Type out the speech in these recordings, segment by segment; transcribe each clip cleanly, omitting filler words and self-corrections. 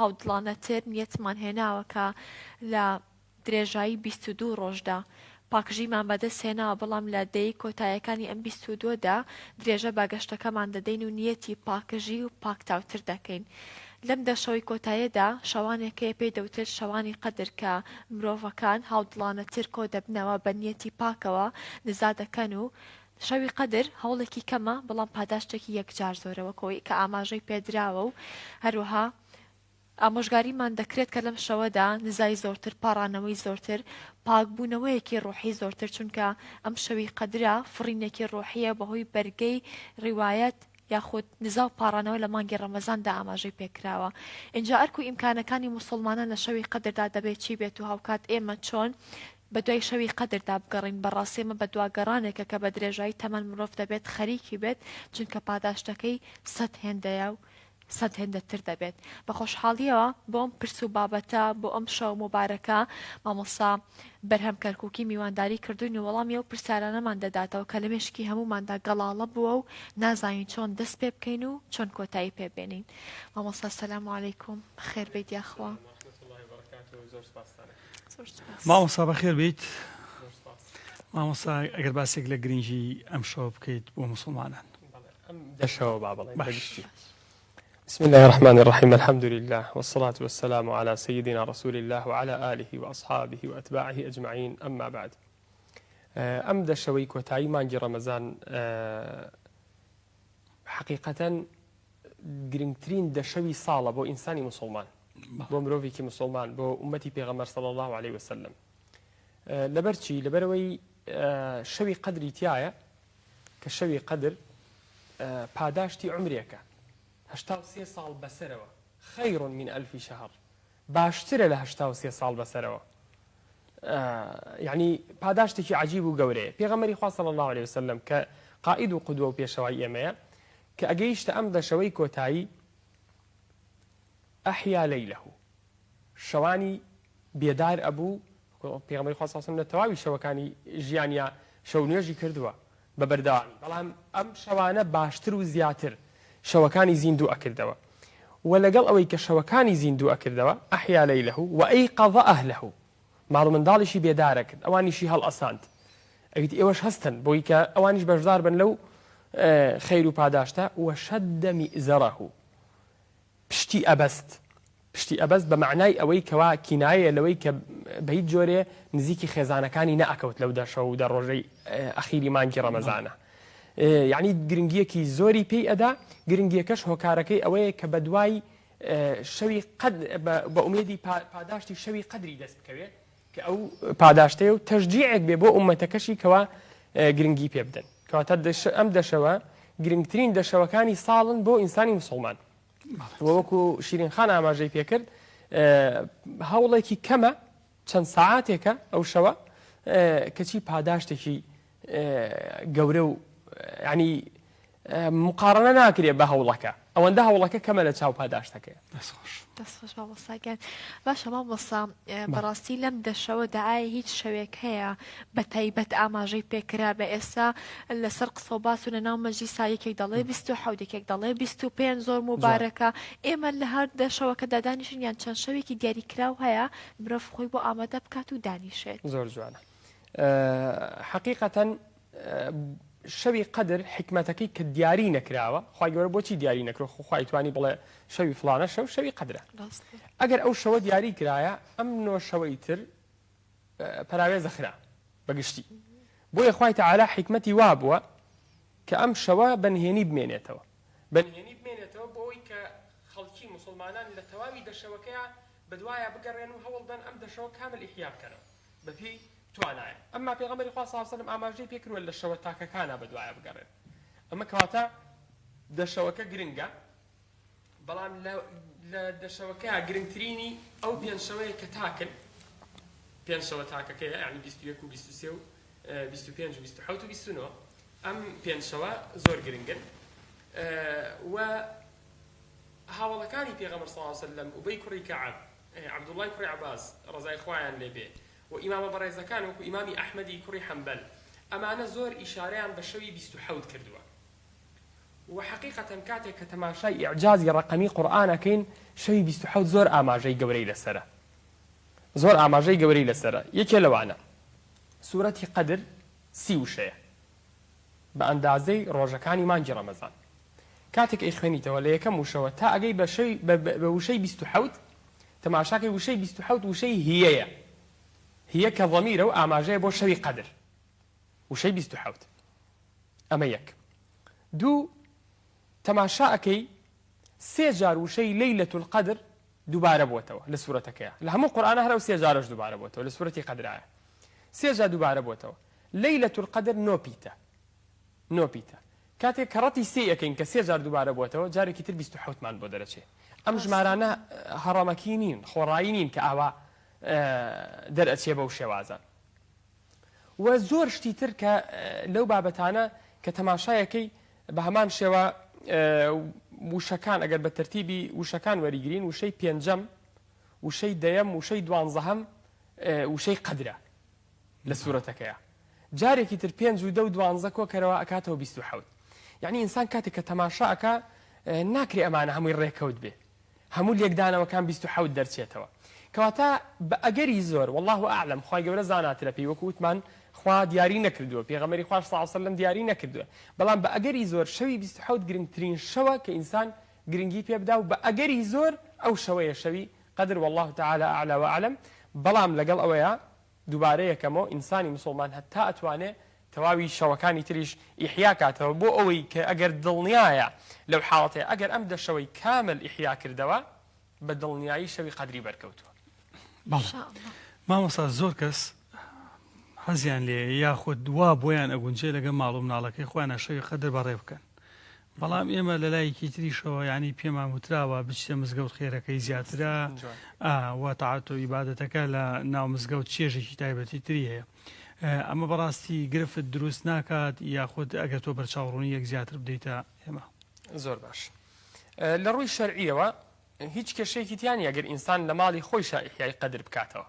هاودڵانەتر نیەتمان هێناوەکە لە درێژایی 22 ڕۆژدا پاکژیمان بەدەست هێناوە، بەڵام لە دەی کۆتاییەکانی ئەم 22دا درێژە باگەشتەکەمان دەدەین و نیەتی پاکژی و پاکتاوتر دەکەین. لەم دەشەوەی کۆتاییدا شەوانێکەیە پێی دەوتر شەوانی قەدر کە مرۆڤەکان هاودڵانەتر کۆ دەبنەوە بە نیەتی پاکەوە نزا دەکەن و شەوی قەدر هەوڵێکی کەمە بەڵام پاداشتێکی یەکجار زۆرەوەکەوەی کە ئاماژەی پێدراوە و هەروەها ئامۆژگاریمان دەکرێت کە لەم شەوەدا نزای زۆرتر، پاڕانەوەی زۆرتر، پاکبوونەوەیەکی ڕۆحی زۆرتر، چونکە ئەم شەوی قەدرا فڕینێکی ڕۆحیە بەهۆی بەرگەی ڕیوایەت یاخود نزا و پاڕانەوە لە مانگی ڕەمەزاندا ئاماژەی پێکراوە. اینجا ئەرک و ئیمکانەکانی موسڵمانان لە شەوی قەدردا دەبێت چی بێت و هاوکات ئێمە چۆن بە دوای شەوی قەدردا بگەڕین. بەڕاستی ئێمە بە دواگەڕانێکە کە بە درێژایی تەمەن مرۆڤ دەبێت خەریکی بێت، چونکە پاداشتەکەی 100 هێندەیە و 100 هێندەتر دەبێت. بە خۆشحاڵیەوە بۆ ئەم پرس و بابەتە بۆ ئەم شەو مبارەکە مامۆستا بەرهەم کەرکووکی میوانداری کردوین و وەڵامی ئەو پرسیارانەمان دەداتەوە کە لە مێشکی هەموماندا گەڵاڵە بووە و نازانین چۆن دەست پێ بکەین و چۆن کۆتایی پێبێنین. مامۆستا سەلام عەلەیکوم، بەخێر بیت یاخوا. مامۆستا بەخێر بیت. مامۆستا ئەگەر باسێک لە گرنگی ئەم شەو بکەیت بۆ موسڵمانان. دەشەوە با بڵێن بەگشتی. بسم الله الرحمن الرحيم، الحمد لله والصلاة والسلام على سيدنا رسول الله وعلى آله وأصحابه وأتباعه أجمعين، أما بعد. أم دشوي كوتاي مانجي رمضان حقيقة گرنگترین دشوي صالة بو إنساني مسلمان، بو مروفيكي مسلمان، بو أمتي بيغمر صلى الله عليه وسلم. لبرچی لبروي شوي قدري تيايا كشوي قدر پاداشتی عمريكا 83 ساڵ بەسەرەوە خەیر من 1000 شهر، باشترە لە 83 ساڵ بەسەرەوە. یعنی پاداشتێکی عجیب و گەورەیە. پێغەمبەری خوا صلی الله عليه وسلم کە قائد و قودوە و پێشەوای ئێمەیە کە ئەگەیشتە ئەم دەشەوەی کۆتایی ئەحیا لەیلەه، شەوانی بێدار ئەبوو. پێغەمبەری خوا صلی الله عليه وسلم لە تەواوی شەوەکانی ژیانیا شەو نوێژی کردووە بە بەردەوامی، بەڵام ئەم شەوانە باشتر و زیاتر شەوەکانی زیندوو ئەکردەوە. و لەگەڵ ئەوەی کە شەوەکانی زیندوو ئەکردەوە ئەحیا لەیلەه و ئەیقەظە ئەهلەه، ماڵ و منداڵیشی بێدارە کرد، ئەوانیشی هەڵ ئەساند. ئەویت ئێوەش هەستن بۆی کە ئەوانیش بەشدار بن لەو خەیر و پاداشتە. و شەدە میئزەرەه، پشتی ئەبەست. پشتی ئەبەست بە معنای ئەوەی کەوا کینایە لەوەی کە بە هیچ جۆرێ نزیکی خێزانەکانی نەئەکەوت لەو دەشە و دە ڕۆژەی ئەخیری مانگی ڕەمەزانە. یعنی گرنگیەکی زۆری پێی ئەدا. گرنگیەکەش هۆکارەکەی ئەوەیە کە بە دوای شەوی بە ئومێدی پاداشتی شەوی قەدری دەست بکەوێت کە ئەو پاداشتەیە و تەشجیعێک بێ بۆ ئومەتەکەشی کەوا گرنگی پێ بدەن. کەواتە ئەم دەشەوە گرنگترین دەشەوەکانی ساڵن بۆ ئینسانی مسلمان. وەکو شیرینخان ئاماژەی پێکرد، هەوڵێکی کەمە چەند ساعاتێکە ئەو شەوە کەچی پاداشتێکی گەورە و ینی مقارنە ناکرێت بە هەوڵەکە. ئەوەندە هەوڵەکە کەمە لە چاو پاداشتەکەیە. دەستخۆش مامۆستاگەن. باشە مامۆستا، بەڕاستی لەم دەشەوەدا ئایا هیچ شەوێک هەیە بە تایبەت ئاماژەی پێکرا بە ئێستا لەسەر قسە و باس و لەناو مەجلیسا یەکێک دەڵێ 27، دەڵێ 25 زۆر مبارەکە. ئێمە لە هەر دەشەوەکە دانیشن یان چەند شەوێکی دیاریکراو هەیە مرۆڤ خۆی بۆ ئامادە بکات و دانیشێت؟ زۆر جوانە. حقیقەتەن شەوی قەدر حکمەتەکەی کە دیاری نەکراوە، خوای گەورە بۆچی دیاری نەکرۆ؟ خوای توانی بڵێ شەوی فڵانە شەو شەوی قەدرە. ئەگەر ئەو شەوە دیاری کرایە ئەم نۆ شەوەی تر پەراوێزە خرا بەگشتی. بۆیە خوای تەعالا حکمەتی وا بووە کە ئەم شەوە بەنهێنی بمێنێتەوە. بەنهێنی بمێنێتەوە بۆ ئەوەی کە خەڵکی موسڵمانان لە تەواوی دەشەوەکەیە بەدوایە بگەڕێن و هەوڵدان ئەم دەشەوە کامل ئیحیا بکەنەوە بەپێی توانایە. ئەمما پێغەمبەری خوا صلی الله علیه و سلم ئاماژەی پێکردووە لە شەوە تاکەکانە بەدوایە بگەڕێن. ئەمە کەواتە دەشەوەکە گرنگە، بەڵام لە دەشەوەکەیە گرنگترینی ئەو پێنج شەوەیە کە تاکن. پێنج شەوە تاکەکەیە، یعنی 21 و 23 و 25 و 27 و 29. ئەم پێنج شەوە زۆر گرنگن. و هاوڵەکانی پێغەمبەر صلی الله علیه و سلم ئوبەی کوڕی کەعب، عەبدوڵڵای کوڕی عەباس ڕەزای خوایان لێبێ، و ئیمامە بەڕێزەکان وەکو ئیمامی ئەحمەدی کوڕی حەنبەل، ئەمانە زۆر ئیشارەیان بە شەوی 27 کردووە. وحقيقة كاتێک کە تەماشای ئیعجازی ڕقەمی قورئانەکەین شەوی 27 زۆر ئاماژەی گەورەی لەسرە زۆر ئاماژەی گەورەی لەسرە یەکێ لەوانە سوورەتی قەدر 30 وشەیە بە ئەندازەی ڕۆژەکانی مانگی ڕەمەزان کاتێک ئەی خوێنیتەوە لە یەکەم وشەوە تا ئەگەی بە وشەی 27 تەماشاکەی وشەی 27 وشەی هیەیە هیە کە ضەمیرە و ئاماژەیە بۆ شەوی قەدر وشەی 27 ئەمە یەک دوو تەماشاکەی سێ جار وشەی لەیلەة القەدر دووبارە بووەتەوە لە سوورەتەکەیە لە هەموو قورئانە هەرە و سێ جارش دووبارە بووەتەوە لە سوورەتی قەدرایە سێ جار دووبارە بووەتەوە لەیلەة القەدر نۆپیتە کاتێک کە ڕەتی سێ یەکەین کە سێ جار دووبارە بووەتەوە جارێکی تر 27 مان بۆ دەرەچێ ئەم ژمارانە هەڕەمەکی نین خۆڕایی نین کە ئاوا دەرئەچێ بەو شێوازە و زۆر شتی تر کە لەو بابەتانە کە تەماشایەکەی بە هەمان شێوە وشەکان ئەگەر بە تەرتیبی وشەکان وەریگرین وشەی پێنجەم وشەی دەیەم وشەی دوانزەهەم وشەی قەدرە لە سوورەتەکەیە جارێکی تر 5 و 10 و 12 کۆکەرەوە ئەکاتەوە 27 یعنی ئینسان کاتێک کە تەماشا ئەکا ناکرێ ئەمانە هەمووی ڕێکەوت بێ هەموو لێکدانەوەکان 27 دەرچێتەوە کەواتە بە ئەگەری زۆر والله ئاعلم خی گەورە زاناترە پێی وەکو وتمان خوا دیاری نەکردووە پێغەمبەری خوا صلی الله علیه و سلم دیاری نەکردووە بەڵام بە ئەگەری زۆر شەوی 27 گرنگترین شەوە کە ئینسان گرنگی پێ بدا و بە ئەگەری زۆر ئەو شەوەیە شەوی قەدر والله تعالی اعلى واعلم بەڵام لەگەڵ ئەوەیە دووبارە یەکەمەوە ئینسانی مسلمان هەتا ئەتوانێ تەواوی شەوەکانی تریش ئیحیا کاتەوە بۆ ئەوەی کە ئەگەر دڵنیایە لەو حاڵەتەیە ئەگەر ئەم دەشەوەی کامل ئیحیا کردەوە بە دڵنیایی شەوی قەدری بەرکەوتووە مامۆستا زۆر کەس حەزیان لێ یاخود دوا بۆیان ئەگونجێ لەگە ماڵ و مناڵەکەی خۆیانە شەوی قەدر بەڕێ بکەن بەڵام ئێمە لە لایەکی تریشەوە یعنی پێمان وتراوە بچتە مزگەوت خێرەکەی زیاترە و تاعات و عیبادەتەکە لە ناو مزگەوت چێژێکی تایبەتی تری هەیە ئەمە بەڕاستی گرفت دروست ناکات یاخود ئەگەر تۆ بەرچاوڕوونی یەک زیاتر بدەیتە ئێمە زۆر باش لە ڕووی شەرعیەوە هیچ کێشەیەکی تیانی ئەگەر ئینسان لە ماڵی خۆی ئیحیای قەدر بکاتەوە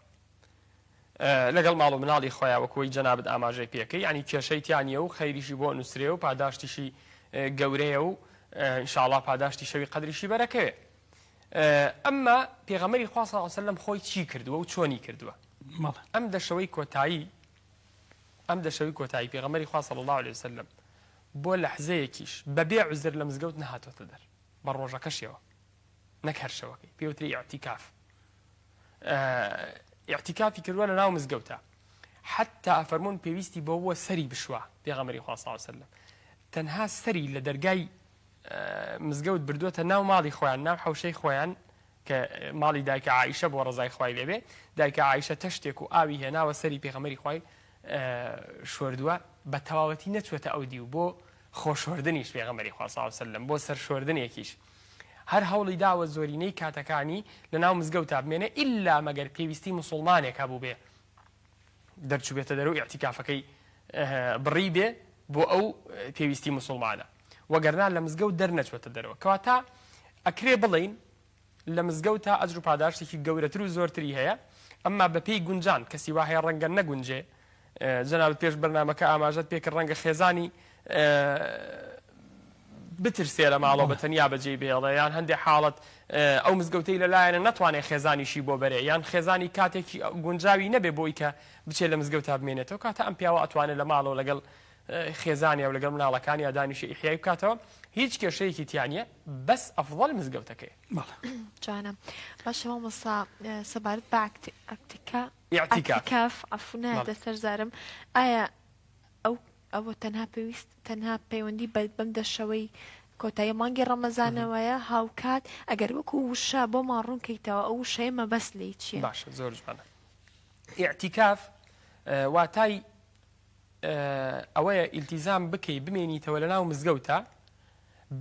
لەگەڵ ماڵ و مناڵی خۆیان وەکوی جەنابەت ئاماژەی پێکەی ینی کێشەی تیانیە و خەیریشی بۆ نووسرێ و پاداشتیشی گەورەیە و ئینشاءالله پاداشتی شەوی قەدریشی بەرەکەوێ ئەمما پێغەمبەری خوا صلی الله علیه و سلم خۆی چی کردووە و چۆنی کردووە ئەم دەشەوەی کۆتایی پێغەمبەری خوا صلی الله علیه و سلم بۆ لەحزەیەکیش بەبێ عوزر لە مزگەوت نەهاتۆتە دەر بە ڕۆژەکەشیەوە نەک هەر شەوەکەی پێوتری ئیعتیکاف ئیعتیکافی کردووە لە ناو مزگەوتە حتا ئەفەرموون پێویستی بۆ بووە سەری بشوە پێغەمبەری خوا صلی الله علیه و سلم تەنها سەری لە دەرگای مزگەوت بردووەتە ناو ماڵی خۆیان ناو حەوشەی خۆیان کە ماڵی دایکە عایشە بۆ ڕزای خوای لێبێ دایکە عایشە تەشتێک و ئاوی هێناوە سەری پێغەمبەری خوای شۆردووە بە تەواوەتی نەچوێتە ئەو دی و بۆ خۆشۆردنیش پێغەمبەری خوا صلی الله علیه و سلم بۆ سەرشۆردنێکیش هەر هەوڵی داوە زۆرینەی کاتەکانی لە ناو مزگەوتا بمێنێ ئیلا مەگەر پێویستی موسڵمانێک هەبوو بێ دەرچوبێتە دەرەوە ئیعتیکافەکەی بڕی بێ بۆ ئەو پێویستی موسڵمانە وەگەرنا لە مزگەوت دەرنەچوێتە دەرەوە کەواتە ئەکرێ بڵین لە مزگەوتا ئەجر و پاداشتێکی گەورەتر و زۆرتری هەیە ئەمما بە پێی گونجان کەسی وا هەیە ڕەنگە نەگونجێ جەنابەت پێش بەرنامەکە ئاماژەت پێکرد ڕەنگە خێزانی بترسێ لە ماڵەوە بە تەنیا بەجێ بێڵێ یان هەندێک حاڵەت ئەو مزگەوتەی لەلایەنە نەتوانێت خێزانیشی بۆ بەرێ یان خێزانی کاتێکی گونجاوی نەبێ بۆی کە بچێت لە مزگەوتا بمێنێتەوە کاتە ئەم پیاوە ئەتوانێت لە ماڵەوە لەگەڵ خێزانیا و لەگەڵ مناڵەکانی دانیشە ئیحیای بکاتەوە هیچ کێشەیەکی تیانە بەس ئەفضل مزگەوتەکەی جانم باشە مامۆستا سەبارەت بە ئیعتیکاف عەفو دەسەر زارم ئایا ئەوە تەنها پەیوەندی بەم دەشەوەی کۆتایی مانگی ڕەمەزانەوەیە هاوکات ئەگەر وەکو وشە بۆ ماڕوونکەیتەوە ئەو وشەیە مەبەست لێی چییە؟ باشە زۆر جوانە ئیعتیکاف واتای ئەوەیە ئیلتیزام بکەی بمێنیتەوە لە ناو مزگەوتە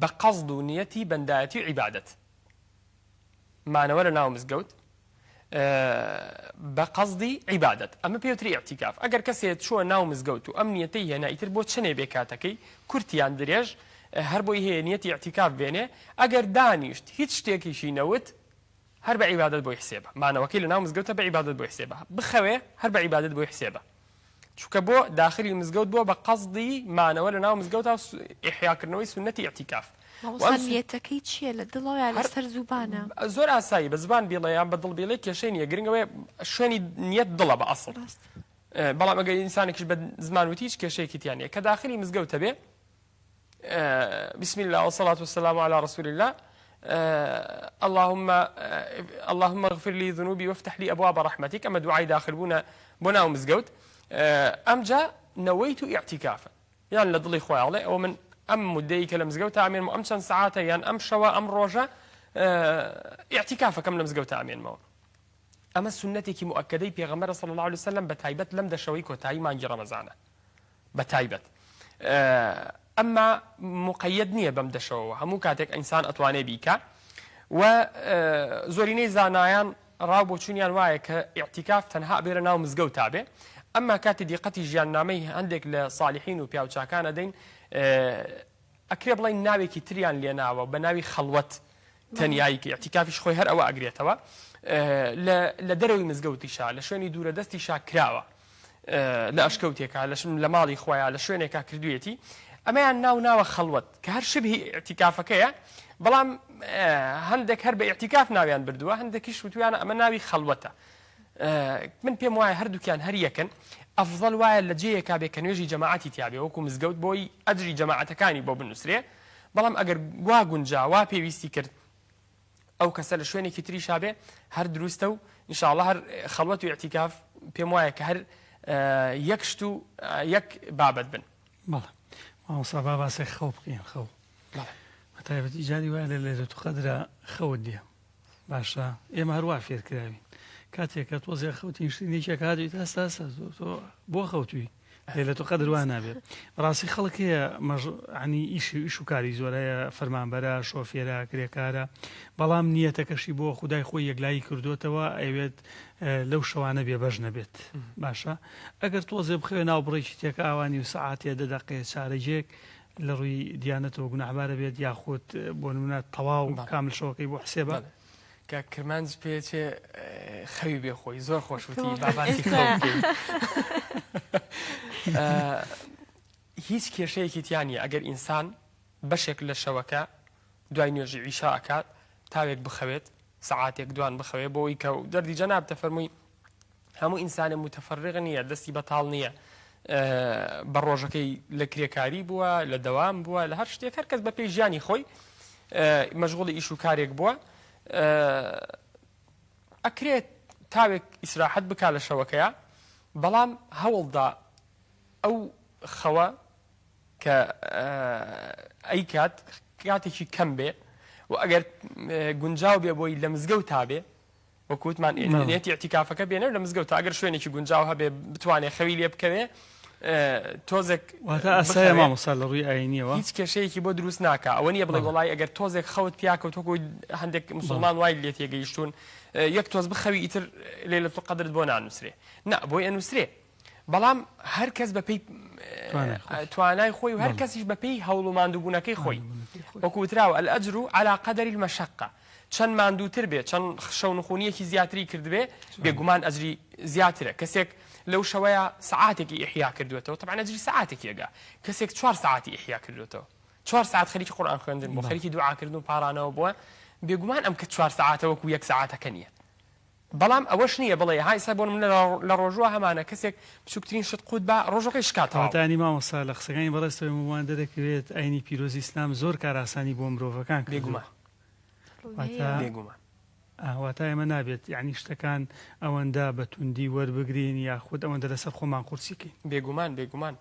بە قەزد و نیەتی بەندایەتی و عیبادەت مانەوە لە ناو مزگەوت بە قەزدی عیبادەت ئەمە پێوتری ئیعتیکاف ئەگەر کەسێت چووە ناو مزگەوت و ئەم نیەتەی هێنا ئیتر بۆ چنێ بێ کاتەکەی کورتیان درێژ هەر بۆی هەیە نیەتی ئیعتیکاف بێنێ ئەگەر دانیشت هیچ شتێکیشی نەوت هەر بە عیبادەت بۆی حسێبە مانەوەکەی لە ناو مزگەوتە بە عیبادەت بۆی حسێبە بخەوێ هەر بە عیبادەت بۆی حسێبە چونکە بۆ داخلی مزگەوت بۆ بە قەزدی مانەوە لە ناو مزگەوت ئیحیاکردنەوەی سنەتی ئیعتیکاف. نیەتەکەی چییە لە دڵەوە لەسەر زوبانە؟ زۆر ئاسایی بە زبان بیڵەیان بە دڵ بیڵێ کێشەی نیە، گرنگەوەی شوێنی نیەت دڵە بە ئەسڵ. بەڵام ئەگەر ئینسانێکیش بە زمان وتی هیچ کێشەیەکی تیان نیە کە داخلی مزگەوتە بێ بسم الله والصلاة والسلام على رسول الله اللهم اغفر لي ذنوبي وافتح لي أبواب رحمتك. أما دعاء داخل بنا ومزقوت أمجا نويت اعتكافا يعني لضلي خويا عليه أو من مديك لمزقوت عامين أم شن ساعات يعني أم شوا أم روجا اعتكافا كم لمزقوت عامين مو. أما سنتك مؤكدة بيغمر صلى الله عليه وسلم بتايبت لم دشويك وتاي ما نجي رمضان بتايبت أما مقيدنية بمدشوا همو كاتك إنسان أتواني بيكا وزوريني زانايان رابو تشونيان وايك اعتكاف تنها بيرنا ومزقو تابع. أما كات دقتي جيان نامي عندك لصالحين وبياو كان دين أكريب الله ناوي كتريان لينا وبناوي خلوت تنيايك اعتكافش خوي هر أو أجريتوا لدروي مزقوتي شا لشوني دورة دستي شا كراوة لأشكوتيك لماضي خويا على شونيك كردويتي أما ناو خلوت كهر شبه اعتكافك بلام هندك هرب اعتكاف ناويان بردوه هندك شوتويانا أما ناوي خلوته من بيم واي هردو كان هريكن أفضل واي لجيك بكن يجي جماعتي تيابي وكو مزقوت بوي أدري جماعة كاني بو بالنسرية بلام أجر واجن جا وابي ويستيكر أو كسل شويني كتري شابه هر دروستو إن شاء الله هر خلوته اعتكاف بيم واي كهر يكشتو يك بابد بن. ما صعب بس خوب قيم خوب. طيب إيجادي ولا اللي تقدر خود دي. باشا إيه ما هو عفير كلامي. كاتيك توزع خوتين شتني شيء كهذا يتأسس بو خوتي. اللي تقدر وانا به. راسي خلق هي يعني إيش كاري زولا فرمان برا شوفيرا كريكارا. بلام نيتك شي بو خداي خوي يقلاي كردوتوا أيوة لو شوانا بيبجنا بيت. باشا أجر توزع بخينا وبريشتك أواني وساعات يد دقيقة شارجيك. لروي ديانته وقناع عبارة بيد ياخد بونمنا طواو كامل شوكي بو حسابه كرمانز بيتي خوي بيخوي زور خوش وتي باباتي خوي هیچ کێشەیەکی تیانە ئەگەر ئینسان بەشێک لە شەوەکە دوای نوێژی عیشاءکات تاوێک بخەوێت سەعاتێک دوان بخەوێت بۆەوەی کە دەردی جەناب تەفەرمووی هەموو ئینسانە متەفەرغ نییە دەستی بەتاڵ نییە بە ڕۆژەکەی لە کرێکاری بووە لە دەوام بووە لە هەر شتێک هەر کەس بە پێی ژیانی خۆی مەشغوڵی ئیش و کارێک بووە ئەکرێت تاوێک ئیسراحەت بکا لە شەوەکەیە بەڵام هەوڵدا ئەو خەوە کە ئەیکات کاتێکی کەم بێ و ئەگەر گونجاو بێ بۆی لە مزگەوت تا بێ وەکوتمان نێتی ئیعتیکافەکە بێنێ لە مزگەوت ئەگەر شوێنێکی گونجاو هەبێ بتوانێت خەوی لێ بکەوێ تۆزێک واتە ئاسایە مامۆستا لە ڕووی ئاینیەوە هیچ کێشەیەکی بۆ دروست ناکە ئەوە نییە بڵێ وڵای ئەگەر تۆزێک خەوت پیاکەوت وەکو هەندێک موسڵمان وای لێت تێگەیشتون یەک تۆز بخەوی ئیتر لەیلەتول قەدرت بۆ نانووسرێ نا بۆی ئەنووسرێ بەڵام هەر کەس بەپێی توانای خۆی و هەر کەسیش بەپێی هەوڵ و ماندووبوونەکەی خۆی وەکو وتراوە الئەجر عەلا قەدەری المەشەقە چەند ماندووتر بێ چەند شەونخوونیەکی زیاتری کردبێ بێگومان ئەجری زیاترە کەسێک لەو شەوەیە سەعاتێکی ئیحیا کردوێتەوە طبعا ئەجری سەعاتێکی ئەگا کەسێک 4 ساعتی ئیحیا کردوێتەوە 4 ساعت خەریکی قورئان خوێندن بۆ خەریکی دوعاکردن و پارانەوە بووە بێگومان ئەم کە 4 ساعتە وەکو 1 ساعتەکە نییە بەڵام ئەوەش نییە بڵێ های سا بۆ من لە ڕۆژوە هەمانە کەسێک بچووکترین شت قوت بە ڕۆژەکەی شکاتەوە تانی مامۆستا لە قسەکانی بەڕێستەوەی موان دەدەکەوێت ئاینی پیرۆزی ئیسلام زۆر کاراسانی بۆ مرۆڤەکان بێگومان واتە ئێمە نابێت یعنی شتەکان ئەوەندە بە توندی وەربگرین یاخود ئەوەندە لەسەر خۆمان قورسیکەین بێگومان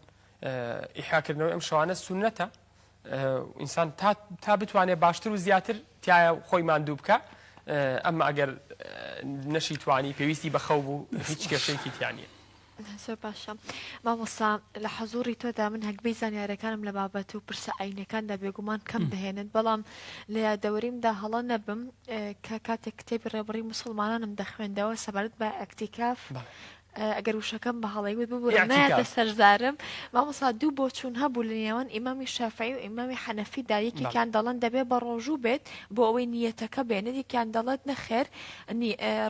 ئیحیاکردنەوەی ئەم شەوانە سونەتە ئینسان تا بتوانێت باشتر و زیاتر تایە خۆی ماندوو بکە ئەمما ئەگەر نەشی توانی پێویستی بە خەو بوو هیچ کێشەیەکی تیانە زۆر باشە مامۆستا لە حەزوری تۆدا من هەکبەی زانیارەکانم لە بابەت و پرسە ئاینەکاندا بێگومان کەم دەهێنن بەڵام لە یادەوەریمدا هەڵە نەبم کە کاتێک کتێبی ڕێبڕی موسڵمانانم دەخوێندەوە سەبارەت بە ئەکتیکاف ئەگەر وشەکەم بە هەڵەیوت ببوورە نایەتە سەرزارم مامۆستا دوو بۆ چوون هەبوو لە نێوان ئیمامی شافعی و ئیمامی حەنەفیدا یەکێکیان دەڵێن دەبێت بە ڕۆژوو بێت بۆ ئەوەی نیەتەکە بێنێت یەکیان دەڵێت نەخێر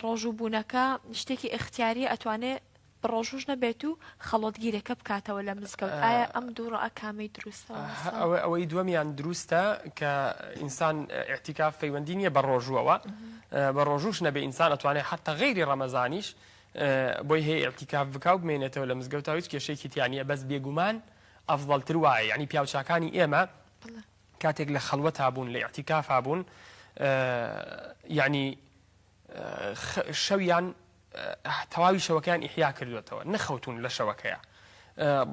ڕۆژوو بوونەکە شتێکی ئیختیاری ئەتوانێت بڕۆژوش نەبێت و خەڵۆتگیرێکە بکاتەوە لە مزگەوت ئایا ئەم دووڕە کامەی دروستەوە ئەوەی دووەمیان دروستە کە ئینسان ئێعتیکاف پەیوەندی نییە بە ڕۆژووەوە بە ڕۆژوش نەبێ ئینسان ئەتوانێت حتا غەیری ڕەمەزانیش بۆی هەیە ئێعتیکاف بکاو بمێنێتەوە لە مزگەوت هیچ کێشەیەکی تیانە بەس بێگومان ئەفضەڵتر وایە یعنی پیاوچاکانی ئێمە کاتێک لە خەڵوەت هابوون لە ئێعتیکاف هابوون یعنی شەویان تەواوی شەوەکەیان ئیحیا کردوێتەوە نەخەوتون لە شەوەکەیە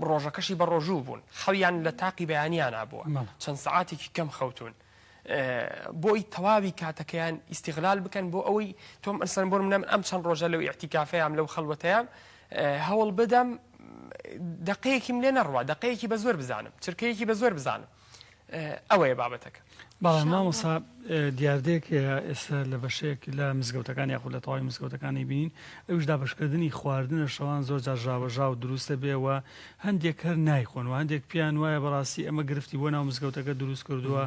ڕۆژەکەشی بە ڕۆژوو بوون خەویان لە تاقی بەیانیان نبووە چەند سعاتێکی کەم خەوتون بۆی تەواوی کاتەکەیان ئیستیغلال بکەن بۆ ئەوەی تۆم ئەسەن بۆ منە ئەم چەند ڕۆژە لەو ئیعتیکافەیەم لەو خەڵوەتەیەم هەوڵ بدەم دقەیەکیم لێ نەڕوا دقەیەکی بە زۆر بزانم چرکەیەکی بە زۆر بزانم ئەوەیە بابەتەکە باڵێ مامۆسا دیاردێک ئێستا لە بەشەیەک لە مزگەوتەکان یاخود لە تەواوی مزگەوتەکانی بینین ئەوش دابشکردنی خواردنە شەوان زۆر جار ژاوەژا و دروستە بێەوە هەندێک هەر نایخۆن و هەندێک پیان وایە بەڕاستی ئەمە گرفتی بۆ ناو مزگەوتەکە دروست کردووە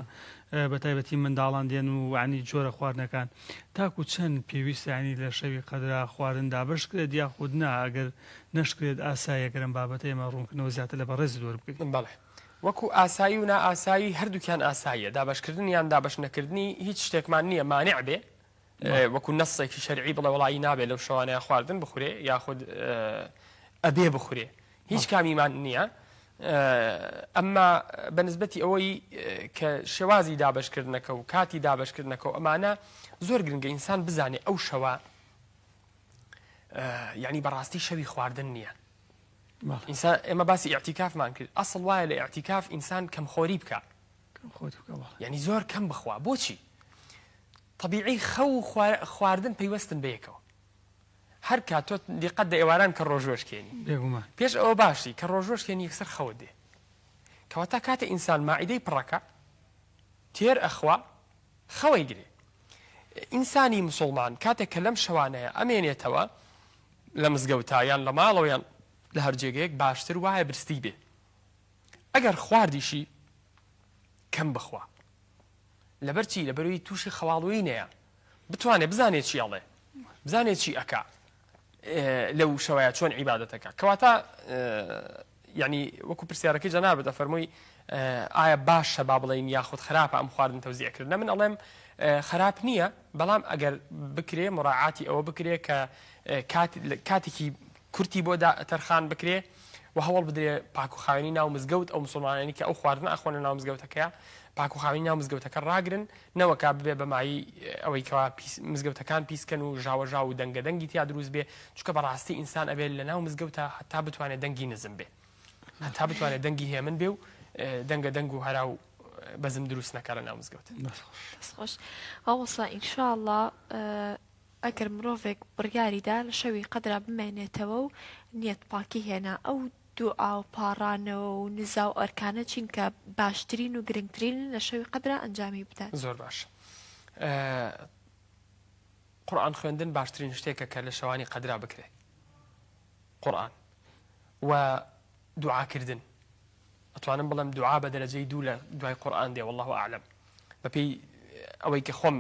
بە تایبەتی منداڵان دێن و عنی جۆرە خواردنەکان تاکو چەند پێویستە ینی لە شەوی قەدرا خواردن دابشکرێت یاخود نا ئەگەر نەشکرێت ئاسایەگەرم بابەتە ئێمە ڕوونکردنەوە زیاتر لە بەڕێز دۆر بکەین بەڵێ وەکو ئاسایی و نائاسایی هەردووکیان ئاساییە دابشکردن یان دابش نەکردنی هیچ شتێکمان نییە مانع بێ وەکو نەسێکی شەرعی بڵێ وڵی نابێت لەو شەوانەیە خواردن بخورێ یاخود ئەبێ بخورێ هیچ کامیمان نییە ئەمما بەنسبەتی ئەوەی کە شێوازی دابشکردنەکە و کاتی دابشکردنەکە و ئەمانە زۆر گرنگە ئینسان بزانێ ئەو شەوە یعنی بەڕاستی شەوی خواردن نییە ئینسان ئێمە باسی ئیعتیکافمان کرد ئەسڵ وایە لە ئیعتیکاف ئینسان کەم خۆری بکە یعنی زۆر کەم بخوا بۆچی طبیعی خەو خواردن پەیوەستن بەیەکەوە هەر کات تۆ دیقەت دە ئێواران کە ڕۆژوەشکێنی پێش ئەوە باشی کە ڕۆژوەشکێنی یەکسەر خەوت دێ کەواتە کاتە ئینسان مائیدەی پڕەکە تێر ئەخوا خەوەی گرێ ئینسانی موسڵمان کاتێک کە لەم شەوانەیە ئەمێنێتەوە لە مزگەوتایان لە ماڵەوەیان لە هەر جێگەیەک باشتر وایە برستی بێ ئەگەر خواردیشی کەم بخوا لەبەرچی لەبەروی تووشی خەواڵوی نەیە بتوانێت بزانێت چی ئەڵێ بزانێت چی ئەکا لەو شەوەیە چۆن عیبادەتەکە کەواتە یعنی وەکو پرسیارەکەی جەنابەت دەفەرمووی ئایا باشە با بڵێین یاخود خراپە ئەم خواردن تەوزیعکردنە من ئەڵێم خراپ نییە بەڵام ئەگەر بکرێ مڕاعاتی ئەوە بکرێ کە کاتێکی کورتی بۆ تەرخان بکرێ و هەوڵ بدرێ پاکوخاوێنی ناو مزگەوت ئەو مسلمانانی کە ئەو خواردن ئەخۆنە ناو مزگەوتەکەیە پاکوخاوێنی ناو مزگەوتەکە ڕاگرن نەوەکە ببێ بەمایی ئەوەی کەوا مزگەوتەکان پیسکەن و ژاوەژا و دەنگەدەنگی تیا دروست بێ چونکە بەڕاستی ئینسان ئەبێت لە ناو مزگەوتە هەتا بتوانێت دەنگی نزم بێ هەتا بتوانێت دەنگی هێمن بێ و دەنگەدەنگ و هەرا و بەزم دروست نەکە لە ناو مزگەوت خۆش ئەوەسا ئینشاءڵڵا ئەگەر مرۆڤێک بڕیاریدا لە شەوی قەدرا بمێنێتەوە و نیەت پاکی هێنا ئەو دوعا و پاڕانەوە و نزا و ئەرکانە چینکە باشترین و گرنگترین لە شەوی قەدرا ئەنجامی بدات زۆر باش قورئان خوێندن باشترین شتێکە کە لە شەوانی قەدرا بکرێت قورئان و دوعاکردن ئەتوانم بڵێم دوعا بە دەرەجەی دوو لە دوای قورئان دێ والله ئەعلەم بەپێی ئەوەی کە خۆم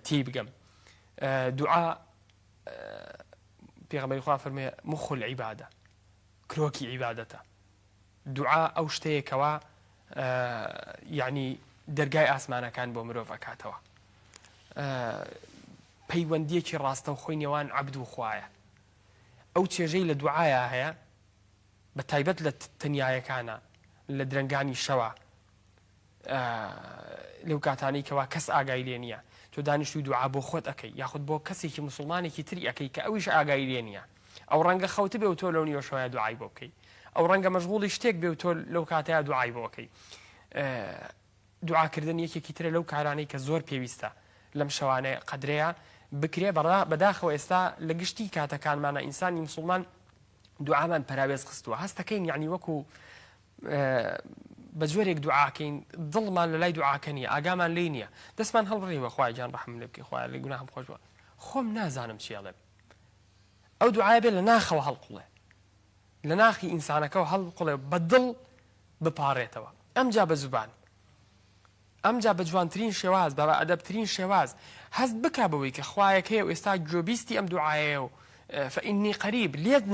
تی بگەم دوعا پێغەمبەری خوا فەرمێ مخ العیبادە کرۆکی عیبادەتە دوعا ئەو شتەیەکەوە یعنی دەرگای ئاسمانەکان بۆ مرۆڤ ئەکاتەوە پەیوەندیەکی ڕاستە و خۆی نێوان عەبد و خوایە ئەو چێژەی لە دوعایا هەیە بە تایبەت لە تەنیایەکانە لە درەنگانی شەوە لەو کاتانەی کەوا کەس ئاگای لێ نییە تۆ دانیشتوی دوعا بۆ خۆت ئەەکەی یاخود بۆ کەسێکی مسلمانێکی تری ئەەکەی کە ئەویش ئاگای لێ نییە ئەو ڕەنگە خەوتە بێ و تۆ لەو نیوە شەوەیە دوعای بۆ بکەی ئەو ڕەنگە مەشغوڵی شتێک بێ و تۆ لەو کاتەیە دوعای بۆ بکەی دوعاکردن یەکێکی ترە لەو کارانەی کە زۆر پێویستە لەم شەوانەیە قەدرەیە بکرێ بەداخەوە ئێستا لە گشتی کاتەکانمانە ئینسانی مسلمان دوعامان پەراوێز خستووە هەستەکەین یعنی وەکو بە جۆرێک دوعاکەین دڵمان لە لای دوعاکە نییە ئاگامان لێ نییە دەستمان هەڵبڕیوە خوای جان ڕەحم لێ بکەی خوای لێ گوناهم خۆش بووە خۆم نازانم چیەڵێم ئەو دوعایە بێ لە ناخەوە هەڵقوڵێ لە ناخی ئینسانەکەەوە هەڵقوڵێ بە دڵ بپارڕێتەوە ئەمجا بە زوبان ئەمجا بە جوانترین شێواز بە ئەدەبترین شێواز هەست بکا بەوەی کە خوایەک هەیە و ئێستا گوێبیستی ئەم دوعایەیە و فإني قريب لێت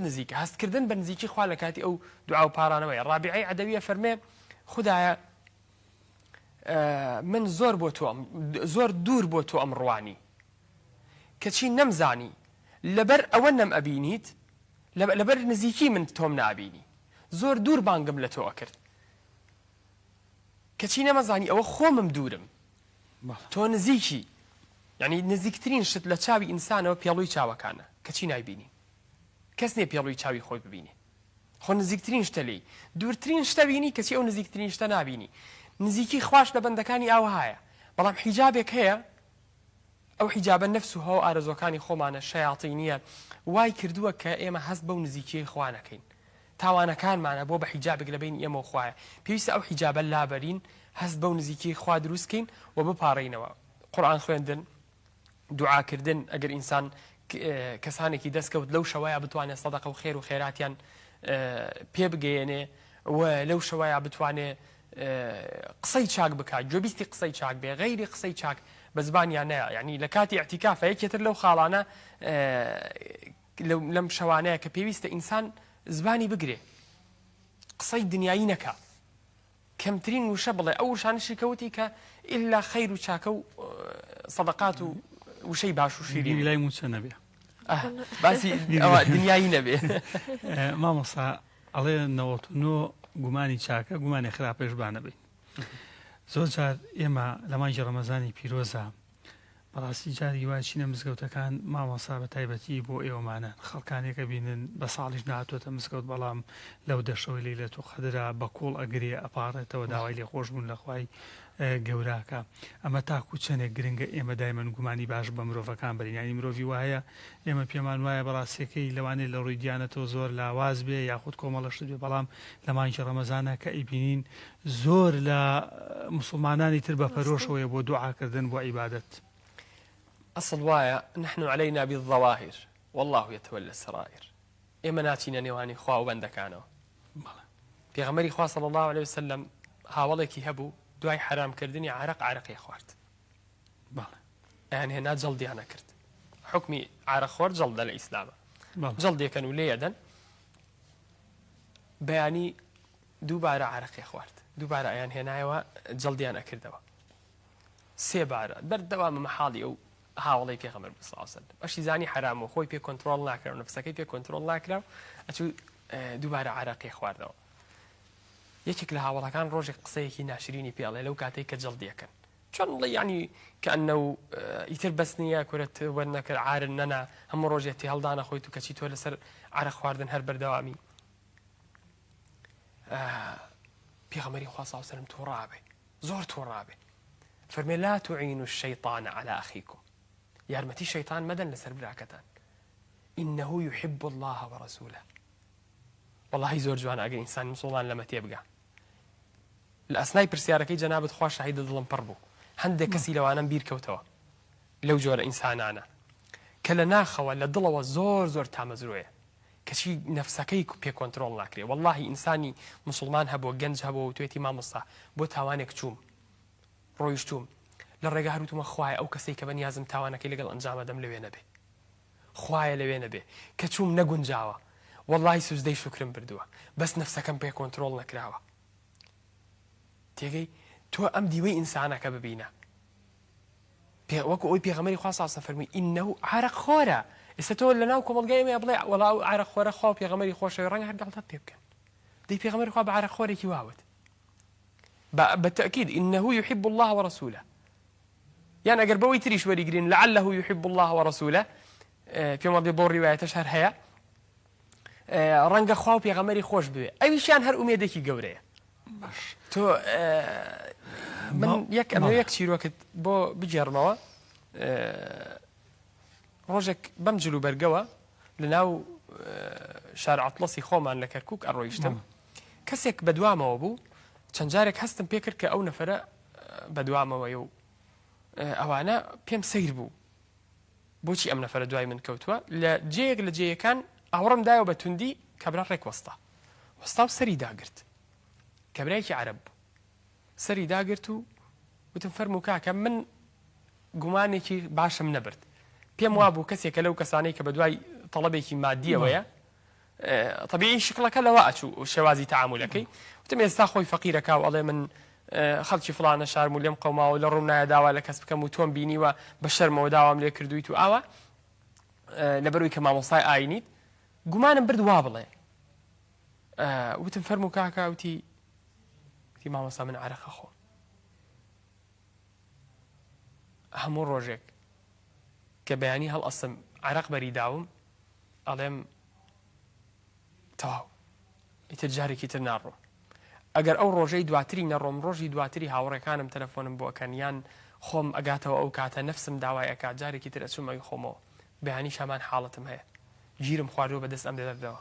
نزیکە هەستکردن بە نزیکی خوا لە کاتی ئەو دوعا و پارانەوەی ڕابعەی عەدەویە فەرمێ خودایە من زۆر دوور بۆ تۆ ئەم ڕوانی کەچی نەمزانی لەبەر ئەوە نەم ئەبینیت لەبەر نزیکی من تۆم نابینی زۆر دوور بانگم لە تۆ ئەکرد کەچی نەمەزانی ئەوە خۆمم دوورم تۆ نزیکی یعنی نزیکترین شت لە چاوی ئینسانەوە پێڵووی چاوەکانە کەچی نایبینی کەس نێ پێڵووی چاوی خۆی ببینێ خۆ نزیکترین شتە لێی دوورترین شتە بینی کەچی ئەو نزیکترین شتە نابینی نزیکی خوش لە بەندەکانی ئاوهایە بەڵام حیجابێک هەیە ئەو حیجابە نەفس و هەو ئارەزۆکانی خۆمانە شەیاطینیە وای کردووە کە ئێمە هەست بەو نزیکی خوا نەکەین تاوانەکانمانە بۆ بە حیجابێک لە بین ئێمە و خوایە پێویستە ئەو حیجابە لابەرین هەست بەو نزیکی خوا دروستکەین و بپارڕینەوە قورئان خوێندن دوعاکردن ئەگەر ئینسان کەسانێکی دەستکەوت لەو شەوەیە بتوانێت سەدەقە و خێر و خێراتیان پێ بگەیەنێ و لەو شەوەیە بتوانێت قسەی چاک بکات گوێبیستی قسەی چاک بێ غەیری قسەی چاک بە زبانیان نەیە یعنی لە کاتی ئەعتیکافە یەکێتر لەو خاڵانە لەم شەوانەیە کە پێویستە ئینسان زبانی بگرێ قسەی دنیایی نەکا کەمترین وشە بڵێ ئەو وشانشی کەوتی کە ئیلا خەیر و چاکە و سەدەقات و وشەی باش و شیرین لای موچە نەبێ باسی دنیایی نەبێ مامۆستا ئەڵێ 99 گومانی چاکە گومانی خراپەش بانەبێ زۆر جار ئێمە لە مانگی ڕەمەزانی پیرۆزە بەڕاستی جاری وای چینە مزگەوتەکان مامۆستا بە تایبەتی بۆ ئێوەمانە خەڵکانێکە بینن بە ساڵیش نهاتوۆتە مزگەوت بەڵام لەو دەشەوەی لەیلەتو قەدرە بە کۆڵ ئەگرێ ئەپارێتەوە داوای لێخۆشبوون لە خوای گەوراکە ئەمە تاکو چەندێک گرنگە ئێمە دایمەن گومانی باش بە مرۆڤەکان بەرین ینی مرۆڤی وایە ئێمە پێمان وایە بەڕاستیەکەی لەوانەیە لە ڕووی دیانەتەوە زۆر لاواز بێ یاخود کۆمەڵەشت بێ بەڵام لە مانگی ڕەمەزانە کە ئیبینین زۆر لە مسلمانانی تر بە پەرۆشەوەیە بۆ دوعاکردن بۆ عیبادەت أصل وايا نحن علينا بالظواهر والله يتولى السرائر إما ناتينا نيواني خوا وبندكانو في غمري خوا صلى الله عليه وسلم هاوليكي هبو دواي حرام كردني عرق يا خوارت يعني هنا جلدي أنا كرت حكمي عرق خوار جلد الإسلام جلدي كانوا ليدا بياني دوباره عرق يا خوارت دوباره يعني هنا جلدي أنا كردوا سيبارة بردوام محالي أو هاوڵی پێغەمبەر صلی الله علیه و سلم ئەشی زانی حرام و خۆی پێ کۆنتڕۆڵ ناکراو نفسەکەی پێ کۆنتڕۆڵ ناکراو ئەچوو دووبارە عەرەقی خواردەوە یەکێک لە هاوڵەکان ڕۆژێک قسەیەکی ناشرینی پێڵێ لەو کاتێک کە جەڵدیەکەن چۆن بڵێ یعنی کەئەنەو ئیتر بەس نییە کورەت وەرنەکرد عارن نەنا هەموو ڕۆژێتی هەڵدانە خۆیت و کەچی تۆ لەسەر عەرەق خواردن هەر بەردەوامی پێغەمبەری خوا صلی الله علیه و سلم تووڕابێ زۆر تووڕابێ فەرمێ لا تعینوا الشەیطان على أخیکم یارمەتی شەیطان مەدەن لەسەر براکەتان إنه يحب الله ورسوله والله زۆر جوانە ئەگەر ئینسان مسڵمان لەمە تێبگا لە ئەسنای پرسیارەکەی جەنابەت خوا شاهیدە دڵم پڕ بوو هەندێک کەسی لەوانەم بیر کەوتەوە لەو جۆرە ئینسانانە کە لە ناخەوە لە دڵەوە زۆر تامەزرۆیە کەچی نەفسەکەی پێ کۆنتڕۆڵ ناکرێ والله ئینسانی مسڵمان هەبووە گەنج هەبووە و توێتی مامۆستا بۆ تاوانێک چووم ڕۆیشتوم لە ڕێگە هەروتمە خوایە ئەو کەسەی کە بەنیازم تاوانەکەی لەگەڵ ئەنجامە دەم لەوێ نەبێ خوایە لەوێ نەبێ کە چووم نەگونجاوە والله سوزدەی شکرم بردووە بەس نەفسەکەم پێ کۆنتڕۆڵ نەکراوە تێگەی تۆ ئەم دیوەی ئینسانەکە ببینە وەکو ئەوی پێغەمبەری خوا صلی الله علیه و سلم فەرمی ئینەهو عەرەقخۆرە ئێستا تۆ لەناو کۆمەڵگەی ئێمە بڵێ وەڵا ئەو عەرەقخۆرە خوا و پێغەمبەری خۆشەوی ڕەنگە هەر دەڵتەت پێ بکەن دەی پێغەمبەری خوا بە عەرەقخۆرێکی واوت بالتأكيد إنه يحب الله ورسوله يعني أجر بوي تريش وريجرين لعله يحب الله ورسوله في ماضي بور رواية تشهر هيا رنجا خواو بيغمري خوش بي أي شان هر أميدك جورية تو من يك أنا يك شيء وقت بو بجرموا روجك بمجلو برجوا لناو شارع أطلسي خومان لكركوك الرويشتم كسيك بدوامه وبو چەند جارێک هەستم پێ کرد کە ئەو نەفەرە بەدوامەوەی و ئەوانە پێم سەیر بوو بۆچی ئەم نەفەرە دوای من کەوتووە لە جێیەک لە جێیەکان ئاوڕم دایەوە بە توندی کەبرا ڕێک وەستا و سەری داگرت کەبرایەکی عەرەب بوو سەری داگرت و وتم فەرموو کاکە من گومانێکی باشم نەبرد پێم وابوو کەسێکە لەو کەسانەی کە بە دوای تەڵەبێکی مادیەوەیە طبیعی شکڵەکە لەوە ئەچوو شێوازی تەعاملەکەی وتم ئێستا خۆی فەقیرەکە و ئەڵێ من خەڵکی فڵانە شارم و لێم قەوماوە لە ڕوون نایە داوا لە کەس بکەم و تۆم بینیوە بە شەرمەوە داوام لێ کردویت و ئاوا لەبەرەوەی کە مامۆستای ئاینیت گومانم برد وا بڵێ وتم فەرموو کاکە وتی مامۆستا من عەرەقە خۆم هەموو ڕۆژێک کە بەیانی هەڵ ئەسم عەرەق بەری داوم ئەڵێم تەواو ئیتر جارێکی تر ناڕۆم ئەگەر ئەو ڕۆژەی دواتری نەڕۆم ڕۆژی دواتری هاوڕێکانم تەلەفۆنم بۆ ئەکەن یان خۆم ئەگاتەوە ئەو کاتە نەفسم داوای ئەکات جارێکی تر ئەچوومەوەی خۆمەوە بەیانی شامان حاڵەتم هەیە گیرم خواردووە بەدەست ئەم دەدەردەوە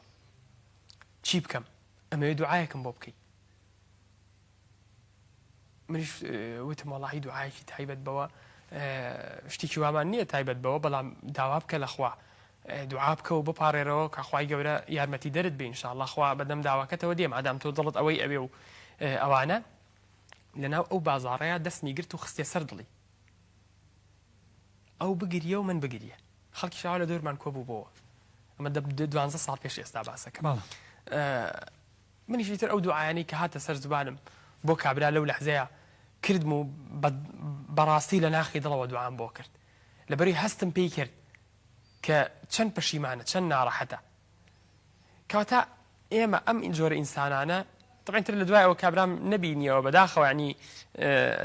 چی بکەم ئەمەوێ دوعایەکم بۆ بکەیت منیش وتم وەڵاهی دوعایەکی تایبەت بەوە شتێکی وامان نییە تایبەت بەوە بەڵام داوا بکە لەخوا دوعا بکە و بپارێرەوە کە خوای گەورە یارمەتی دەرت بێ ئینشاءالله خوا بەدەم داواکەتەوە دێم ئادام تۆ دڵت ئەوەی ئەوێ و ئەوانە لەناو ئەو بازاڕەیە دەستنی گرت و خستێ سەر دڵی ئەو بگریە و من بگریە خەڵکی شاوا لە دۆرمان کۆبوو بۆەوە ئەمە 12 ساڵ پێش ئێستا باسەکەم منیشی تر ئەو دوعایانەی کە هاتە سەر زبانم بۆ کابرا لەو لەحزەیە کردم و بەڕاستی لە ناخی دڵەوە دوعام بۆ کرد لەبەری هەستم پێی کرد کە چەند پەشیمانە چەند ناڕەحەتە کەواتە ئێمە ئەم جۆرە ئینسانانە طبعاً تر لە دوای ئەوە کابرام نەبینیەوە بەداخەوە ینی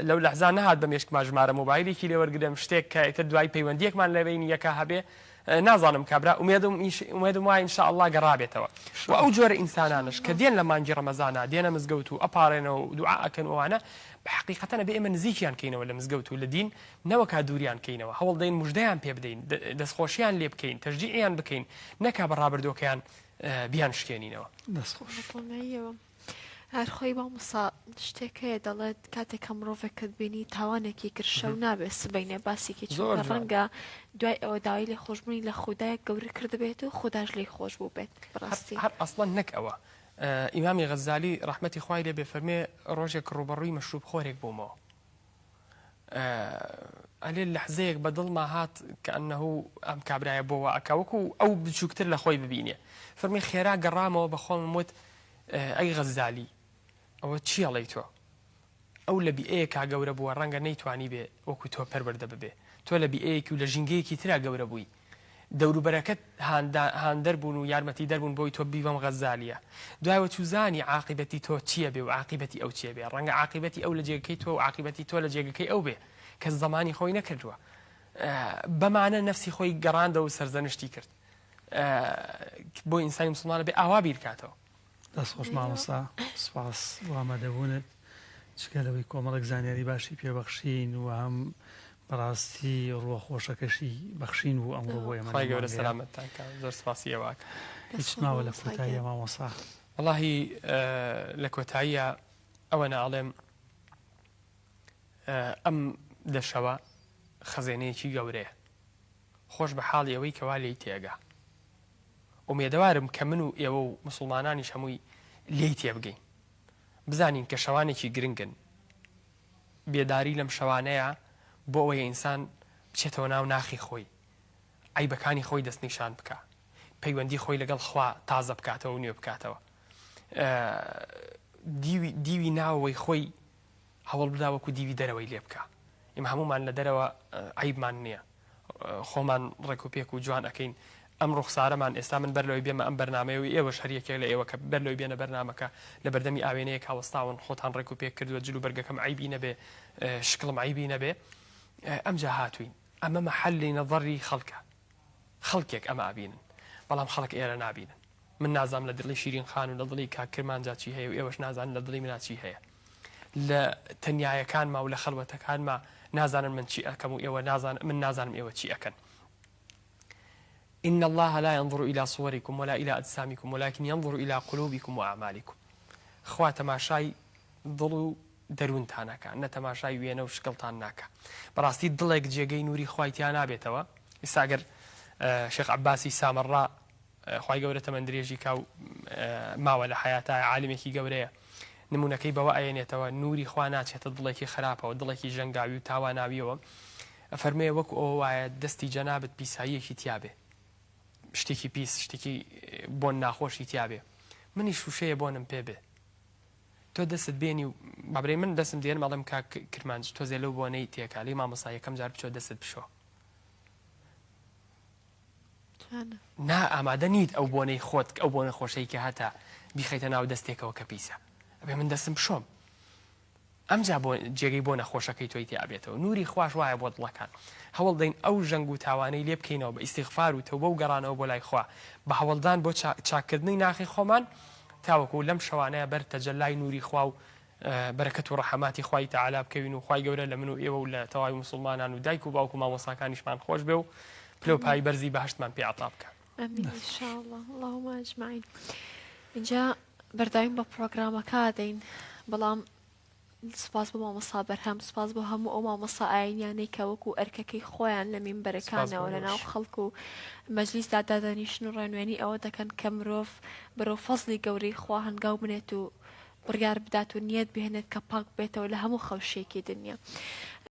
لەو لەحزا نەهات بە مێشکما ژمارە مۆبایلێکی لێ وەرگرم شتێک کە ئیتر دوای پەیوەندیەکمان لە بینی یەکە هەبێ نازانم کابرا ئومێدم وای ئینشاءالله گەڕابێتەوە و ئەو جۆرە ئینسانانش کە دێن لە مانگی ڕەمەزانە دێنە مزگەوت و ئەپارێنەوە و دوعا ئەکەن ئەوانە بەحقیقەتەنە بێ ئێمە نزیکیان کەینەوە لە مزگەوت و لە دین نەوەکا دووریان کەینەوە هەوڵ دەین موژدەیان پێ بدەین دەستخۆشیان لێ بکەین تەشجیعیان بکەین نەکا بەڕابردۆکەیان بیان شکێنینەوە دەستخۆش هەرخۆی مامۆستا شتێک هەیە دەڵێت کاتێک کە مرۆڤێکت بینی تاوانێکی کرد شەو نابێت سبەینێ باسێکی چۆن ڕەنگە دوای ئەوە داوای لێ خۆشببوونی لە خوددایە گەورە کردبێت و خودداش لێی خۆش بوو بێت بەڕاستی هەر ئەسڵەن نەک ئەوە ئیمامی غەزالی ڕەحمەتی خوای لێ بێ فەرمێ ڕۆژێک ڕوبەڕووی مەشروب خۆرێک بوومەوە ئەلێ لەحزەیەک بە دڵما هات کە ئەنەه ئەم کابرایە بۆەوە ئەکاوەکو ئەو بچووکتر لە خۆی ببینێ فەرمی خێرا گەڕامەوە بە خۆم وت ئەی غەزالی ئەوە چی ئەڵێی تۆ ئەو لە بیئەیە کا گەورە بووە ڕەنگە نەیتوانی بێ وەکو تۆ پەروەردە ببێ تۆ لە بیئەیەکی و لە ژینگەیەکی ترا گەورە بووی دەوروبەرەکەت هاندەر بوون و یارمەتی دەربوون بۆی تۆ بیبەم غەزالیە دوایوە چوزانی عاقبەتی تۆ چییە بێ و عاقبەتی ئەو چیە بێ ڕەنگە عاقبەتی ئەو لە جێگەکەی تۆ و عاقبەتی تۆ لە جێگەکەی ئەو بێ کە زەمانی خۆی نەکردووە بەمانە نەفسی خۆی گەڕاندە و سەرزەنشتی کرد بۆ ئینسانی موسڵمانە بێ ئاوا بیرکاتەوە دەستخۆش مامۆستا سوپاس وامەدەبوونت چکەلەوەی کۆمەڵک زانیاری باشی پێبەخشین و هەم بەڕاستی ڕووەخۆشەکەشی بەخشین و ئەمڕۆ بۆ ئێمە خی گەورە سەلامەتتانکە زۆر سپاسی ئێواکە هیچ ماوە لە کۆتاییە مامۆستا وەڵاهی لە کۆتاییە ئەوە ناڵێم ئەم دەشەوە خەزێنەیەکی گەورەیە خۆش بە حاڵی ئەوەی کەوا لێی تێگا ئومێدەوارم کە من و ئێوە و مسلمانانیش هەمووی لێی تێبگەین بزانین کە شەوانێکی گرنگن بێداری لەم شەوانەیە بۆ ئەوەی ئینسان بچێتەوە ناو ناخی خۆی عیبەکانی خۆی دەستنیشان بکە پەیوەندی خۆی لەگەڵ خوا تازە بکاتەوە و نوێ بکاتەوە دیوی ناوەوەی خۆی هەوڵ بدا وەکو دیوی دەرەوەی لێ بکە ئێمە هەمومان لە دەرەوە عیبمان نییە خۆمان ڕێک و پێک و جوان ئەەکەین ئەم ڕوخسارەمان ئێستا من بەرلەوەی بێمە ئەم بەرنامەیە و ئێوە شەریەکێک لە ئێوە کە بەرلەوەی بێنە بەرنامەکە لە بەردەمی ئاوێنەیە کاوەستاون خۆتان ڕێک و پێک کردووە جلو بەرگەکەم عیبی نەبێ شکڵم عیبی نەبێ ئەمجا هاتوین ئەمە مەحەلی نەظەری خەڵکە خەڵکێک ئەمە ئابینن بەڵام خەڵک ئێرە نابینن من نازام لە دڵی شیرین خان و لە دڵی کاکرمانجا چی هەیە و ئێوەش نازان لە دڵی مناچی هەیە لە تەنیایەکانما و لە خەڵوەتەکانما نازانن من چی ئەەکەم و ئێوە من نازانم ئێوە چی ئەەکەن إن الله لا ينظر إلى صوركم ولا إلى أجسامكم ولكن ينظر إلى قلوبكم وأعمالكم خوا تماشای دڵ و دەروونتان ناکە نە تەماشای وێنە و شکڵتان ناکە بەڕاستی دڵێک جێگەی نووری خوایتیان نابێتەوە ئێستاگەر شێخ عەباسی سامەڕا خوای گەورە تەمەن درێژی کاو ماوە لە حیاتای عالمێکی گەورەیە نمونونەکەی بەوە ئەێنێتەوە نووری خوا ناچێتە دڵێکی خراپەوە دڵێکی ژەنگاوی و تاواناویەوە ئەفەرمێ وەکو ئەوە وایە دەستی جەنابەت پیساییەکی تیابێ شتێکی پیس شتێکی بۆن ناخۆشی تیابێ منی شوشەیە بۆنم پێ بێ تۆ دەست بێنی و بابرەی من دەستم دێن مەڵم کا کرمانج تۆزێ لەو بۆنەی تێکالی مامۆستا یەکەم جار بچۆ دەست بشۆ نا ئامادە نیت ئەو بۆنەی خۆت ئەو بۆنە خۆشەی کە هەتا بیخەیتە ناو دەستێکەوە کە پیسە ئەبێ من دەستم بشۆم ئەمجا بۆ جێگەی بۆ نەخۆشەکەی تۆی تیابێتەوە نوری خوش وایە بۆ دڵەکان هەوڵ دەین ئەو ژەنگ و تاوانەی لێ بکەینەوە بە ئیستیغفار و تەوبە و گەڕانەوە بۆ لای خوا بە هەوڵدان بۆ چاکردنی ناخی خۆمان تاوەکو لەم شەوانەیە بەر تەجەلای نوری خوا و بەرەکەت و ڕەحەماتی خوای تەعالا بکەوین و خوای گەورە لە من و ئێوە و لە تەواوی موسڵمانان و دایک و باوک و مامۆستاکانیشمان خۆش بێ و پلە و پای بەرزی بەهەشتمان پێ عەتا بکە ئەمین ئینشاءالله اللهم ئەجمعین اینجا بەرداویم بە پرۆگرامەکە دەین بەڵام سپاس بۆ مامۆستا بەرهەم سپاس بۆ هەموو ئەو مامۆستا ئاینیانەی کە وەکو ئەرکەکەی خۆیان لە مینبەرەکانەوە لەناو خەڵک و مەجلیسدا دادەنیشتن و ڕێنوێنی ئەوە دەکەن کە مرۆڤ بەرەو فەزلی گەورەی خوا هەنگاو بنێت و بڕیار بدات و نیەت بهێنێت کە پاک بێتەوە لە هەموو خەوشێکی دنیا